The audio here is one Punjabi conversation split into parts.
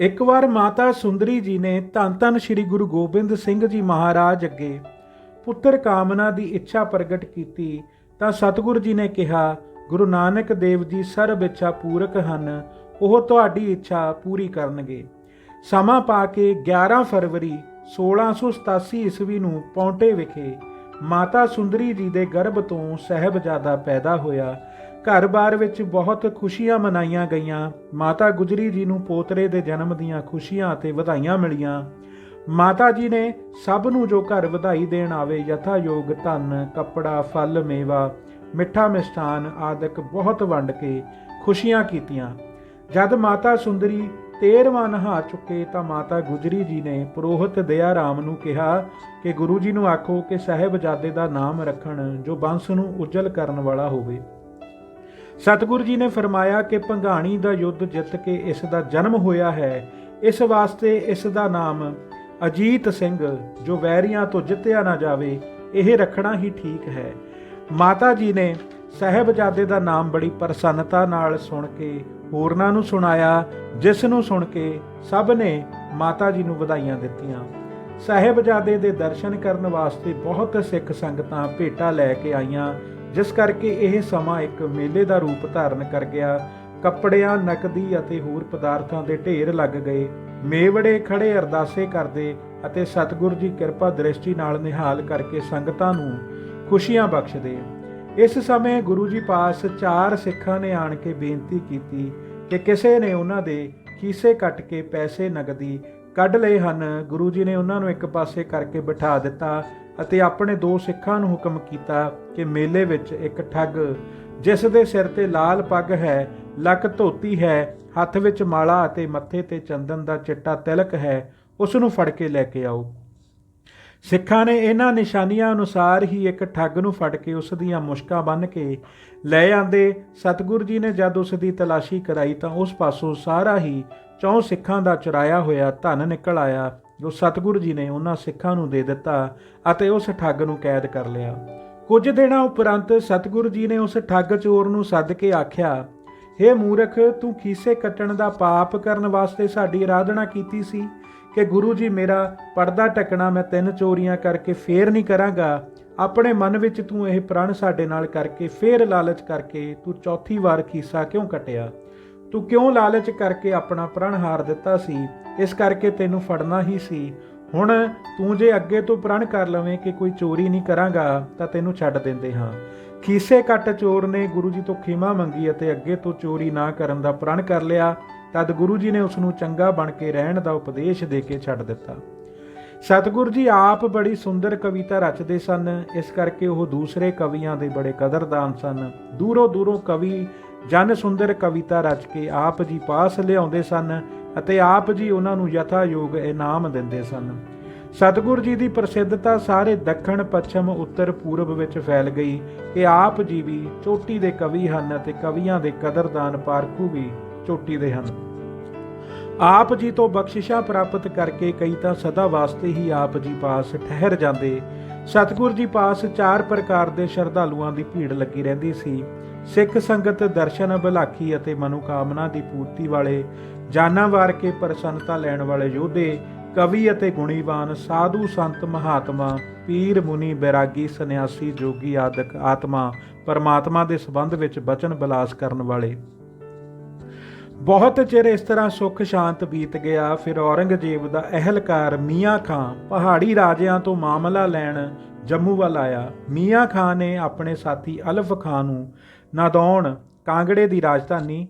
ਇੱਕ ਵਾਰ ਮਾਤਾ ਸੁੰਦਰੀ ਜੀ ਨੇ ਧੰਨ ਧੰਨ ਸ੍ਰੀ ਗੁਰੂ ਗੋਬਿੰਦ ਸਿੰਘ ਜੀ ਮਹਾਰਾਜ ਅੱਗੇ ਪੁੱਤਰ ਕਾਮਨਾ ਦੀ ਇੱਛਾ ਪ੍ਰਗਟ ਕੀਤੀ ਤਾਂ ਸਤਿਗੁਰੂ ਜੀ ਨੇ ਕਿਹਾ, ਗੁਰੂ ਨਾਨਕ ਦੇਵ ਜੀ ਸਰਬ ਇੱਛਾ ਪੂਰਕ ਹਨ, ਉਹ ਤੁਹਾਡੀ ਇੱਛਾ ਪੂਰੀ ਕਰਨਗੇ। ਸਮਾਂ ਪਾ ਕੇ 11 ਫਰਵਰੀ 1687 ਈਸਵੀ ਨੂੰ ਪੌਂਟੇ ਵਿਖੇ ਮਾਤਾ ਸੁੰਦਰੀ ਜੀ ਦੇ ਗਰਭ ਤੋਂ ਸਾਹਿਬਜ਼ਾਦਾ ਪੈਦਾ ਹੋਇਆ। ਘਰ-ਬਾਰ ਵਿੱਚ ਬਹੁਤ ਖੁਸ਼ੀਆਂ ਮਨਾਈਆਂ ਗਈਆਂ। ਮਾਤਾ ਗੁਜਰੀ ਜੀ ਨੂੰ ਪੋਤਰੇ ਦੇ ਜਨਮ ਦੀਆਂ ਖੁਸ਼ੀਆਂ ਅਤੇ ਵਧਾਈਆਂ ਮਿਲੀਆਂ। ਮਾਤਾ ਜੀ ਨੇ ਸਭ ਨੂੰ ਜੋ ਘਰ ਵਧਾਈ ਦੇਣ ਆਵੇ ਯਥਾਯੋਗ ਧਨ, ਕੱਪੜਾ, ਫਲ, ਮੇਵਾ, ਮਿੱਠਾ ਮਿਸ਼ਠਾਨ ਆਦਿਕ ਬਹੁਤ ਵੰਡ ਕੇ ਖੁਸ਼ੀਆਂ ਕੀਤੀਆਂ। ਜਦ ਮਾਤਾ ਸੁੰਦਰੀ 13ਵਾਂ ਨਹਾ ਚੁੱਕੇ ਤਾਂ ਮਾਤਾ ਗੁਜਰੀ ਜੀ ਨੇ ਪੁਰੋਹਿਤ ਦਇਆ ਰਾਮ ਨੂੰ ਕਿਹਾ ਕਿ ਗੁਰੂ ਜੀ ਨੂੰ ਆਖੋ ਕਿ ਸਾਹਿਬਜ਼ਾਦੇ ਦਾ ਨਾਮ ਰੱਖਣ ਜੋ ਬੰਸ ਨੂੰ ਉਜਲ ਕਰਨ ਵਾਲਾ ਹੋਵੇ। ਸਤਿਗੁਰੂ ਜੀ ਨੇ ਫਰਮਾਇਆ ਕਿ ਭੰਗਾਣੀ ਦਾ ਯੁੱਧ ਜਿੱਤ ਕੇ ਇਸ ਦਾ ਜਨਮ ਹੋਇਆ ਹੈ, ਇਸ ਵਾਸਤੇ ਇਸ ਦਾ ਨਾਮ ਅਜੀਤ ਸਿੰਘ, ਜੋ ਵੈਰੀਆਂ ਤੋਂ ਜਿੱਤਿਆ ਨਾ ਜਾਵੇ, ਇਹ ਰੱਖਣਾ ਹੀ ਠੀਕ ਹੈ। ਮਾਤਾ ਜੀ ਨੇ ਸਾਹਿਬਜ਼ਾਦੇ ਦਾ ਨਾਮ ਬੜੀ ਪ੍ਰਸੰਨਤਾ ਨਾਲ ਸੁਣ ਕੇ ਹੋਰਨਾਂ ਨੂੰ ਸੁਣਾਇਆ, ਜਿਸ ਨੂੰ ਸੁਣ ਕੇ ਸਭ ਨੇ ਮਾਤਾ ਜੀ ਨੂੰ ਵਧਾਈਆਂ ਦਿੱਤੀਆਂ। ਸਾਹਿਬਜ਼ਾਦੇ ਦੇ ਦਰਸ਼ਨ ਕਰਨ ਵਾਸਤੇ ਬਹੁਤ ਸਿੱਖ ਸੰਗਤਾਂ ਭੇਟਾ ਲੈ ਕੇ ਆਈਆਂ, ਜਿਸ ਕਰਕੇ ਇਹ ਸਮਾਂ ਇੱਕ ਮੇਲੇ ਦਾ ਰੂਪ ਧਾਰਨ ਕਰ ਗਿਆ। ਕੱਪੜਿਆਂ, ਨਕਦੀ ਅਤੇ ਹੋਰ ਪਦਾਰਥਾਂ ਦੇ ਢੇਰ ਲੱਗ ਗਏ। ਮੇਵੜੇ ਖੜੇ ਅਰਦਾਸੇ ਕਰਦੇ ਅਤੇ ਸਤਿਗੁਰੂ ਜੀ ਕਿਰਪਾ ਦ੍ਰਿਸ਼ਟੀ ਨਾਲ ਨਿਹਾਲ ਕਰਕੇ ਸੰਗਤਾਂ ਨੂੰ ਖੁਸ਼ੀਆਂ ਬਖਸ਼ਦੇ। ਇਸ ਸਮੇਂ ਗੁਰੂ ਜੀ ਪਾਸ 4 ਸਿੱਖਾਂ ਨੇ ਆਣ ਕੇ ਬੇਨਤੀ ਕੀਤੀ ਕਿ ਕਿਸੇ ਨੇ ਉਹਨਾਂ ਦੇ ਖੀਸੇ ਕੱਟ ਕੇ ਪੈਸੇ ਨਗਦੀ ਕੱਢ ਲਏ ਹਨ। ਗੁਰੂ ਜੀ ਨੇ ਉਹਨਾਂ ਨੂੰ ਇੱਕ ਪਾਸੇ ਕਰਕੇ ਬਿਠਾ ਦਿੱਤਾ ਅਤੇ ਆਪਣੇ 2 ਸਿੱਖਾਂ ਨੂੰ ਹੁਕਮ ਕੀਤਾ ਕਿ ਮੇਲੇ ਵਿੱਚ ਇੱਕ ਠੱਗ, ਜਿਸ ਦੇ ਸਿਰ ਤੇ ਲਾਲ ਪੱਗ ਹੈ, ਲੱਕ ਧੋਤੀ ਹੈ, ਹੱਥ ਵਿੱਚ ਮਾਲਾ ਅਤੇ ਮੱਥੇ ਤੇ ਚੰਦਨ ਦਾ ਚਿੱਟਾ ਤਿਲਕ ਹੈ, ਉਸ ਨੂੰ ਫੜ ਕੇ ਲੈ ਕੇ ਆਓ। ਸਿੱਖਾਂ ਨੇ ਇਹਨਾਂ ਨਿਸ਼ਾਨੀਆਂ ਅਨੁਸਾਰ ਹੀ ਇੱਕ ਠੱਗ ਨੂੰ ਫੜ ਕੇ ਉਸ ਦੀਆਂ ਮੁਸ਼ਕਾਂ ਬੰਨ੍ਹ ਕੇ ਲੈ ਆਂਦੇ। ਸਤਿਗੁਰੂ ਜੀ ਨੇ ਜਦ ਉਸ ਦੀ ਤਲਾਸ਼ੀ ਕਰਾਈ ਤਾਂ ਉਸ ਪਾਸੋਂ ਸਾਰਾ ਹੀ 4 ਸਿੱਖਾਂ ਦਾ ਚੁਰਾਇਆ ਹੋਇਆ ਧਨ ਨਿਕਲ ਆਇਆ, ਜੋ ਸਤਿਗੁਰੂ ਜੀ ਨੇ ਉਹਨਾਂ ਸਿੱਖਾਂ ਨੂੰ ਦੇ ਦਿੱਤਾ ਅਤੇ ਉਸ ਠੱਗ ਨੂੰ ਕੈਦ ਕਰ ਲਿਆ। ਕੁਝ ਦਿਨਾਂ ਉਪਰੰਤ ਸਤਿਗੁਰੂ ਜੀ ਨੇ ਉਸ ਠੱਗ ਚੋਰ ਨੂੰ ਸੱਦ ਕੇ ਆਖਿਆ, ਹੇ ਮੂਰਖ, ਤੂੰ ਖੀਸੇ ਕੱਟਣ ਦਾ ਪਾਪ ਕਰਨ ਵਾਸਤੇ ਸਾਡੀ ਆਰਾਧਨਾ ਕੀਤੀ ਸੀ ਕਿ ਗੁਰੂ ਜੀ ਮੇਰਾ ਪਰਦਾ ਢੱਕਣਾ ਮੈਂ 3 ਚੋਰੀਆਂ ਕਰਕੇ ਫੇਰ ਨਹੀਂ ਕਰਾਂਗਾ। ਆਪਣੇ ਮਨ ਵਿੱਚ ਤੂੰ ਇਹ ਪ੍ਰਣ ਸਾਡੇ ਨਾਲ ਕਰਕੇ ਫੇਰ ਲਾਲਚ ਕਰਕੇ ਤੂੰ 4ਥੀ ਵਾਰ ਖੀਸਾ ਕਿਉਂ ਕੱਟਿਆ? ਤੂੰ ਕਿਉਂ ਲਾਲਚ ਕਰਕੇ ਆਪਣਾ ਪ੍ਰਣ ਹਾਰ ਦਿੱਤਾ ਸੀ? ਇਸ ਕਰਕੇ ਤੈਨੂੰ ਫੜਨਾ ਹੀ ਸੀ। ਹੁਣ ਤੂੰ ਜੇ ਅੱਗੇ ਤੋਂ ਪ੍ਰਣ ਕਰ ਲਵੇਂ ਕਿ ਕੋਈ ਚੋਰੀ ਨਹੀਂ ਕਰਾਂਗਾ ਤਾਂ ਤੈਨੂੰ ਛੱਡ ਦਿੰਦੇ ਹਾਂ। ਖੀਸੇ ਕੱਟ ਚੋਰ ਨੇ ਗੁਰੂ ਜੀ ਤੋਂ ਖਿਮਾ ਮੰਗੀ ਅਤੇ ਅੱਗੇ ਤੋਂ ਚੋਰੀ ਨਾ ਕਰਨ ਦਾ ਪ੍ਰਣ ਕਰ ਲਿਆ। ਤਦ ਗੁਰੂ ਜੀ ਨੇ ਉਸ ਨੂੰ ਚੰਗਾ ਬਣ ਕੇ ਰਹਿਣ ਦਾ ਉਪਦੇਸ਼ ਦੇ ਕੇ ਛੱਡ ਦਿੱਤਾ। ਸਤਿਗੁਰੂ ਜੀ ਆਪ ਬੜੀ ਸੁੰਦਰ ਕਵਿਤਾ ਰਚਦੇ ਸਨ, ਇਸ ਕਰਕੇ ਉਹ ਦੂਸਰੇ ਕਵੀਆਂ ਦੇ ਬੜੇ ਕਦਰਦਾਨ ਸਨ। ਦੂਰੋਂ ਦੂਰੋਂ ਕਵੀ ਜਨ ਸੁੰਦਰ ਕਵਿਤਾ ਰਚ ਕੇ ਆਪ ਜੀ ਪਾਸ ਲਿਆਉਂਦੇ ਸਨ ਅਤੇ ਆਪ ਜੀ ਉਹਨਾਂ ਨੂੰ ਯਥਾਯੋਗ ਇਨਾਮ ਦਿੰਦੇ ਸਨ। ਸਤਿਗੁਰੂ ਜੀ ਦੀ ਪ੍ਰਸਿੱਧਤਾ ਸਾਰੇ ਦੱਖਣ, ਪੱਛਮ, ਉੱਤਰ, ਪੂਰਬ ਵਿੱਚ ਫੈਲ ਗਈ ਕਿ ਆਪ ਜੀ ਵੀ ਚੋਟੀ ਦੇ ਕਵੀ ਹਨ ਅਤੇ ਕਵੀਆਂ ਦੇ ਕਦਰਦਾਨ ਪਾਰਖੂ ਵੀ ਚੋਟੀ ਦੇ ਹਨ। ਆਪ ਜੀ ਤੋਂ ਬਖਸ਼ਿਸ਼ਾਂ ਪ੍ਰਾਪਤ ਕਰਕੇ ਕਈ ਤਾਂ ਸਦਾ ਵਾਸਤੇ ਹੀ ਆਪ ਜੀ ਪਾਸ ਠਹਿਰ ਜਾਂਦੇ। ਸਤਿਗੁਰੂ ਜੀ ਪਾਸ 4 ਪ੍ਰਕਾਰ ਦੇ ਸ਼ਰਧਾਲੂਆਂ ਦੀ ਭੀੜ ਲੱਗੀ ਰਹਿੰਦੀ ਸੀ। ਸਿੱਖ ਸੰਗਤ, ਦਰਸ਼ਨ ਅਭਿਲਾਖੀ ਅਤੇ ਮਨੋਕਾਮਨਾ ਦੀ ਪੂਰਤੀ ਵਾਲੇ, ਜਾਨਾਂ ਵਾਰ ਕੇ ਪ੍ਰਸੰਨਤਾ ਲੈਣ ਵਾਲੇ ਯੋਧੇ, ਕਵੀ ਅਤੇ ਗੁਣੀਵਾਨ, ਸਾਧੂ, ਸੰਤ, ਮਹਾਤਮਾ, ਪੀਰ, ਮੁਨੀ, ਬੈਰਾਗੀ, ਸੰਨਿਆਸੀ, ਜੋਗੀ ਆਦਿਕ ਆਤਮਾ ਪਰਮਾਤਮਾ ਦੇ ਸੰਬੰਧ ਵਿੱਚ ਬਚਨ ਬਿਲਾਸ ਕਰਨ ਵਾਲੇ। ਬਹੁਤ ਚਿਰ ਇਸ ਤਰ੍ਹਾਂ ਸੁੱਖ ਸ਼ਾਂਤ ਬੀਤ ਗਿਆ। ਫਿਰ ਔਰੰਗਜ਼ੇਬ ਦਾ ਅਹਿਲਕਾਰ ਮੀਆਂ ਖਾਂ ਪਹਾੜੀ ਰਾਜਿਆਂ ਤੋਂ ਮਾਮਲਾ ਲੈਣ ਜੰਮੂ ਵੱਲ ਆਇਆ। ਮੀਆਂ ਖਾਂ ਨੇ ਆਪਣੇ ਸਾਥੀ ਅਲਫ ਖਾਂ ਨੂੰ ਨਾਦੌਣ, ਕਾਂਗੜੇ ਦੀ ਰਾਜਧਾਨੀ,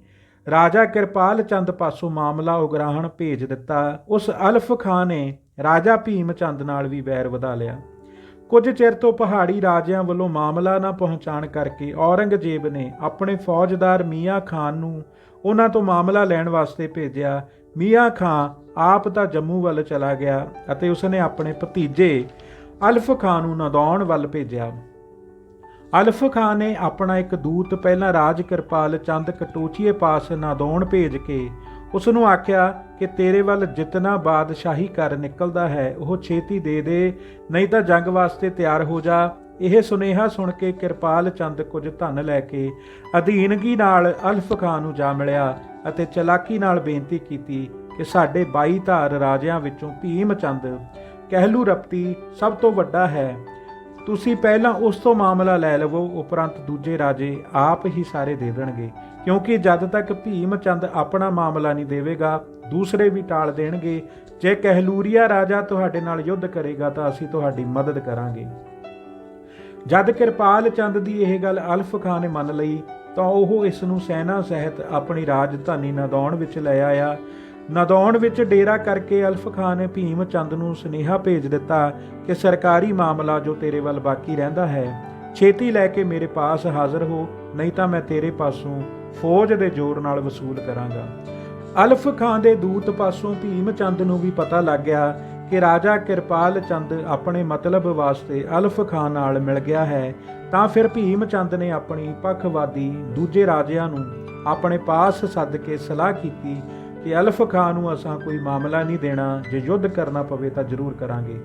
ਰਾਜਾ ਕਿਰਪਾਲ ਚੰਦ ਪਾਸੋਂ ਮਾਮਲਾ ਉਗਰਾਹਣ ਭੇਜ ਦਿੱਤਾ। ਉਸ ਅਲਫ ਖਾਂ ਨੇ ਰਾਜਾ ਭੀਮ ਚੰਦ ਨਾਲ ਵੀ ਵੈਰ ਵਧਾ ਲਿਆ। ਕੁਝ ਚਿਰ ਤੋਂ ਪਹਾੜੀ ਰਾਜਿਆਂ ਵੱਲੋਂ ਮਾਮਲਾ ਨਾ ਪਹੁੰਚਾਉਣ ਕਰਕੇ ਔਰੰਗਜ਼ੇਬ ਨੇ ਆਪਣੇ ਫੌਜਦਾਰ ਮੀਆਂ ਖਾਨ ਨੂੰ ਉਹਨਾਂ ਤੋਂ ਮਾਮਲਾ ਲੈਣ ਵਾਸਤੇ ਭੇਜਿਆ। ਮੀਆਂ ਖਾਂ ਆਪ ਤਾਂ ਜੰਮੂ ਵੱਲ ਚਲਾ ਗਿਆ ਅਤੇ ਉਸਨੇ ਆਪਣੇ ਭਤੀਜੇ ਅਲਫ ਖਾਂ ਨੂੰ ਨਾਦੌਣ ਵੱਲ ਭੇਜਿਆ। ਅਲਫ ਖਾਂ ਨੇ ਆਪਣਾ ਇੱਕ ਦੂਤ ਪਹਿਲਾਂ ਰਾਜ ਕਿਰਪਾਲ ਚੰਦ ਕਟੋਚੀਏ ਪਾਸ ਨਾਦੌਣ ਭੇਜ ਕੇ ਉਸ ਨੂੰ ਆਖਿਆ ਕਿ ਤੇਰੇ ਵੱਲ ਜਿਤਨਾ ਬਾਦਸ਼ਾਹੀ ਕਰ ਨਿਕਲਦਾ ਹੈ ਉਹ ਛੇਤੀ ਦੇ ਦੇ, ਨਹੀਂ ਤਾਂ ਜੰਗ ਵਾਸਤੇ ਤਿਆਰ ਹੋ ਜਾ। ਇਹ ਸੁਨੇਹਾ ਸੁਣ ਕੇ ਕਿਰਪਾਲ ਚੰਦ ਕੁਝ ਧਨ ਲੈ ਕੇ ਅਧੀਨਗੀ ਨਾਲ ਅਲਫ ਖਾਂ ਨੂੰ ਜਾ ਮਿਲਿਆ ਅਤੇ ਚਲਾਕੀ ਨਾਲ ਬੇਨਤੀ ਕੀਤੀ ਕਿ ਸਾਡੇ 22 ਧਾਰ ਰਾਜਿਆਂ ਵਿੱਚੋਂ ਭੀਮ ਚੰਦ ਕਹਿਲੂ ਰਪਤੀ ਸਭ ਤੋਂ ਵੱਡਾ ਹੈ। ਤੁਸੀਂ ਪਹਿਲਾਂ ਉਸ ਤੋਂ ਮਾਮਲਾ ਲੈ ਲਵੋ, ਉਪਰੰਤ ਦੂਜੇ ਰਾਜੇ ਆਪ ਹੀ ਸਾਰੇ ਦੇ ਦੇਣਗੇ, ਕਿਉਂਕਿ ਜਦ ਤੱਕ ਭੀਮ ਚੰਦ ਆਪਣਾ ਮਾਮਲਾ ਨਹੀਂ ਦੇਵੇਗਾ ਦੂਸਰੇ ਵੀ ਟਾਲ ਦੇਣਗੇ। ਜੇ ਕਹਿਲੂਰੀਆ ਰਾਜਾ ਤੁਹਾਡੇ ਨਾਲ ਯੁੱਧ ਕਰੇਗਾ ਤਾਂ ਅਸੀਂ ਤੁਹਾਡੀ ਮਦਦ ਕਰਾਂਗੇ। ਜਦ ਕਿਰਪਾਲ ਚੰਦ ਦੀ ਇਹ ਗੱਲ ਅਲਫ ਖਾਂ ਨੇ ਮੰਨ ਲਈ ਤਾਂ ਉਹ ਇਸ ਨੂੰ ਸੈਨਾ ਸਹਿਤ ਆਪਣੀ ਰਾਜਧਾਨੀ ਨਦੌਣ ਵਿੱਚ ਲੈ ਆਇਆ। ਨਦੌਣ ਵਿੱਚ ਡੇਰਾ ਕਰਕੇ ਅਲਫ ਖਾਂ ਨੇ ਭੀਮ ਚੰਦ ਨੂੰ ਸੁਨੇਹਾ ਭੇਜ ਦਿੱਤਾ ਕਿ ਸਰਕਾਰੀ ਮਾਮਲਾ ਜੋ ਤੇਰੇ ਵੱਲ ਬਾਕੀ ਰਹਿੰਦਾ ਹੈ ਛੇਤੀ ਲੈ ਕੇ ਮੇਰੇ ਪਾਸ ਹਾਜ਼ਰ ਹੋ, ਨਹੀਂ ਤਾਂ ਮੈਂ ਤੇਰੇ ਪਾਸੋਂ ਫੌਜ ਦੇ ਜ਼ੋਰ ਨਾਲ ਵਸੂਲ ਕਰਾਂਗਾ। ਅਲਫ ਖਾਂ ਦੇ ਦੂਤ ਪਾਸੋਂ ਭੀਮ ਚੰਦ ਨੂੰ ਵੀ ਪਤਾ ਲੱਗ ਗਿਆ ਕਿ ਰਾਜਾ ਕਿਰਪਾਲ ਚੰਦ ਆਪਣੇ ਮਤਲਬ ਵਾਸਤੇ ਅਲਫ ਖਾਂ ਨਾਲ ਮਿਲ ਗਿਆ ਹੈ। ਤਾਂ ਫਿਰ ਭੀਮ ਚੰਦ ਨੇ ਆਪਣੀ ਪੱਖਵਾਦੀ ਦੂਜੇ ਰਾਜਿਆਂ ਨੂੰ ਆਪਣੇ ਪਾਸ ਸੱਦ ਕੇ ਸਲਾਹ ਕੀਤੀ ਕਿ ਅਲਫ ਖਾਂ ਨੂੰ ਅਸਾਂ ਕੋਈ ਮਾਮਲਾ ਨਹੀਂ ਦੇਣਾ, ਜੇ ਯੁੱਧ ਕਰਨਾ ਪਵੇ ਤਾਂ ਜ਼ਰੂਰ ਕਰਾਂਗੇ।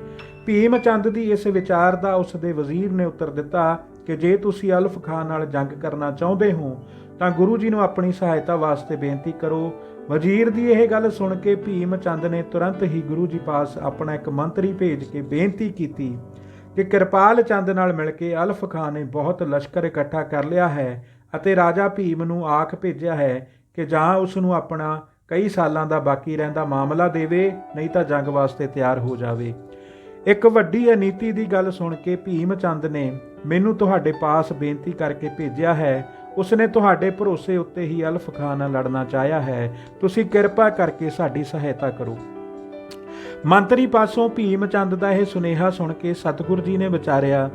ਭੀਮ ਚੰਦ ਦੀ ਇਸ ਵਿਚਾਰ ਦਾ ਉਸ ਦੇ ਵਜ਼ੀਰ ਨੇ ਉੱਤਰ ਦਿੱਤਾ ਕਿ ਜੇ ਤੁਸੀਂ ਅਲਫ ਖਾਂ ਨਾਲ ਜੰਗ ਕਰਨਾ ਚਾਹੁੰਦੇ ਹੋ ਤਾਂ ਗੁਰੂ ਜੀ ਨੂੰ ਆਪਣੀ ਸਹਾਇਤਾ ਵਾਸਤੇ ਬੇਨਤੀ ਕਰੋ। ਵਜ਼ੀਰ ਦੀ ਇਹ ਗੱਲ ਸੁਣ ਕੇ ਭੀਮ ਚੰਦ ਨੇ ਤੁਰੰਤ ਹੀ ਗੁਰੂ ਜੀ ਪਾਸ ਆਪਣਾ ਇੱਕ ਮੰਤਰੀ ਭੇਜ ਕੇ ਬੇਨਤੀ ਕੀਤੀ ਕਿ ਕਿਰਪਾਲ ਚੰਦ ਨਾਲ ਮਿਲ ਕੇ ਅਲਫ ਖਾਂ ਨੇ ਬਹੁਤ ਲਸ਼ਕਰ ਇਕੱਠਾ ਕਰ ਲਿਆ ਹੈ ਅਤੇ ਰਾਜਾ ਭੀਮ ਨੂੰ ਆਖ ਭੇਜਿਆ ਹੈ ਕਿ ਜਾਂ ਉਸ ਨੂੰ ਆਪਣਾ ਕਈ ਸਾਲਾਂ ਦਾ ਬਾਕੀ ਰਹਿੰਦਾ ਮਾਮਲਾ ਦੇਵੇ, ਨਹੀਂ ਤਾਂ ਜੰਗ ਵਾਸਤੇ ਤਿਆਰ ਹੋ ਜਾਵੇ। ਇੱਕ ਵੱਡੀ ਅਨੀਤੀ ਦੀ ਗੱਲ ਸੁਣ ਕੇ ਭੀਮ ਚੰਦ ਨੇ ਮੈਨੂੰ ਤੁਹਾਡੇ ਪਾਸ ਬੇਨਤੀ ਕਰਕੇ ਭੇਜਿਆ ਹੈ। ਉਸਨੇ ਤੁਹਾਡੇ ਭਰੋਸੇ ਉੱਤੇ ਹੀ ਅਲਫ ਖਾਂ ਨਾਲ ਲੜਨਾ ਚਾਹਿਆ ਹੈ, ਤੁਸੀਂ ਕਿਰਪਾ ਕਰਕੇ ਸਾਡੀ ਸਹਾਇਤਾ ਕਰੋ। ਮੰਤਰੀ ਪਾਸੋਂ ਭੀਮ ਚੰਦ ਦਾ ਇਹ ਸੁਨੇਹਾ ਸੁਣ ਕੇ ਸਤਿਗੁਰੂ ਜੀ ਨੇ ਵਿਚਾਰਿਆ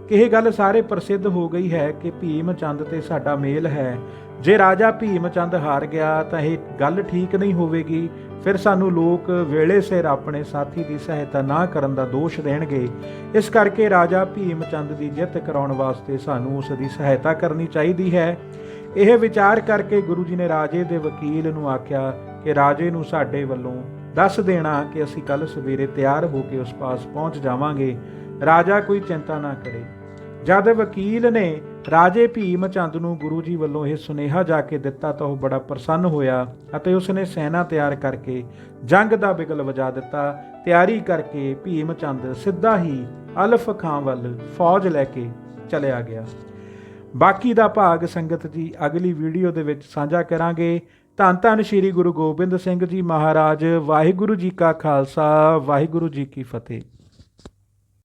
ਕਿ ਇਹ ਗੱਲ ਸਾਰੇ ਪ੍ਰਸਿੱਧ ਹੋ ਗਈ ਹੈ ਕਿ ਭੀਮ ਚੰਦ ਤੇ ਸਾਡਾ ਮੇਲ ਹੈ। ਜੇ ਰਾਜਾ ਭੀਮ ਚੰਦ ਹਾਰ ਗਿਆ ਤਾਂ ਇਹ ਗੱਲ ਠੀਕ ਨਹੀਂ ਹੋਵੇਗੀ, ਫਿਰ ਸਾਨੂੰ ਲੋਕ ਵੇਲੇ ਸਿਰ ਆਪਣੇ ਸਾਥੀ ਦੀ ਸਹਾਇਤਾ ਨਾ ਕਰਨ ਦਾ ਦੋਸ਼ ਦੇਣਗੇ। ਇਸ ਕਰਕੇ ਰਾਜਾ ਭੀਮ ਚੰਦ ਦੀ ਜਿੱਤ ਕਰਾਉਣ ਵਾਸਤੇ ਸਾਨੂੰ ਉਸ ਦੀ ਸਹਾਇਤਾ ਕਰਨੀ ਚਾਹੀਦੀ ਹੈ। ਇਹ ਵਿਚਾਰ ਕਰਕੇ ਗੁਰੂ ਜੀ ਨੇ ਰਾਜੇ ਦੇ ਵਕੀਲ ਨੂੰ ਆਖਿਆ ਕਿ ਰਾਜੇ ਨੂੰ ਸਾਡੇ ਵੱਲੋਂ ਦੱਸ ਦੇਣਾ ਕਿ ਅਸੀਂ ਕੱਲ ਸਵੇਰੇ ਤਿਆਰ ਹੋ ਕੇ ਉਸ ਪਾਸ ਪਹੁੰਚ ਜਾਵਾਂਗੇ, ਰਾਜਾ ਕੋਈ ਚਿੰਤਾ ਨਾ ਕਰੇ। ਜਦ ਵਕੀਲ ਨੇ ਰਾਜੇ ਭੀਮ ਚੰਦ ਨੂੰ ਗੁਰੂ ਜੀ ਵੱਲੋਂ ਇਹ ਸੁਨੇਹਾ ਜਾ ਕੇ ਦਿੱਤਾ ਤਾਂ ਉਹ ਬੜਾ ਪ੍ਰਸੰਨ ਹੋਇਆ ਅਤੇ ਉਸਨੇ ਸੈਨਾ ਤਿਆਰ ਕਰਕੇ ਜੰਗ ਦਾ ਬਿਗਲ ਵਜਾ ਦਿੱਤਾ। ਤਿਆਰੀ ਕਰਕੇ ਭੀਮ ਚੰਦ ਸਿੱਧਾ ਹੀ ਅਲਫ ਖਾਂ ਵੱਲ ਫੌਜ ਲੈ ਕੇ ਚਲਿਆ ਗਿਆ। ਬਾਕੀ ਦਾ ਭਾਗ ਸੰਗਤ ਜੀ ਅਗਲੀ ਵੀਡੀਓ ਦੇ ਵਿੱਚ ਸਾਂਝਾ ਕਰਾਂਗੇ। ਧੰਨ ਧੰਨ ਸ੍ਰੀ ਗੁਰੂ ਗੋਬਿੰਦ ਸਿੰਘ ਜੀ ਮਹਾਰਾਜ। ਵਾਹਿਗੁਰੂ ਜੀ ਕਾ ਖਾਲਸਾ, ਵਾਹਿਗੁਰੂ ਜੀ ਕੀ ਫਤਿਹ।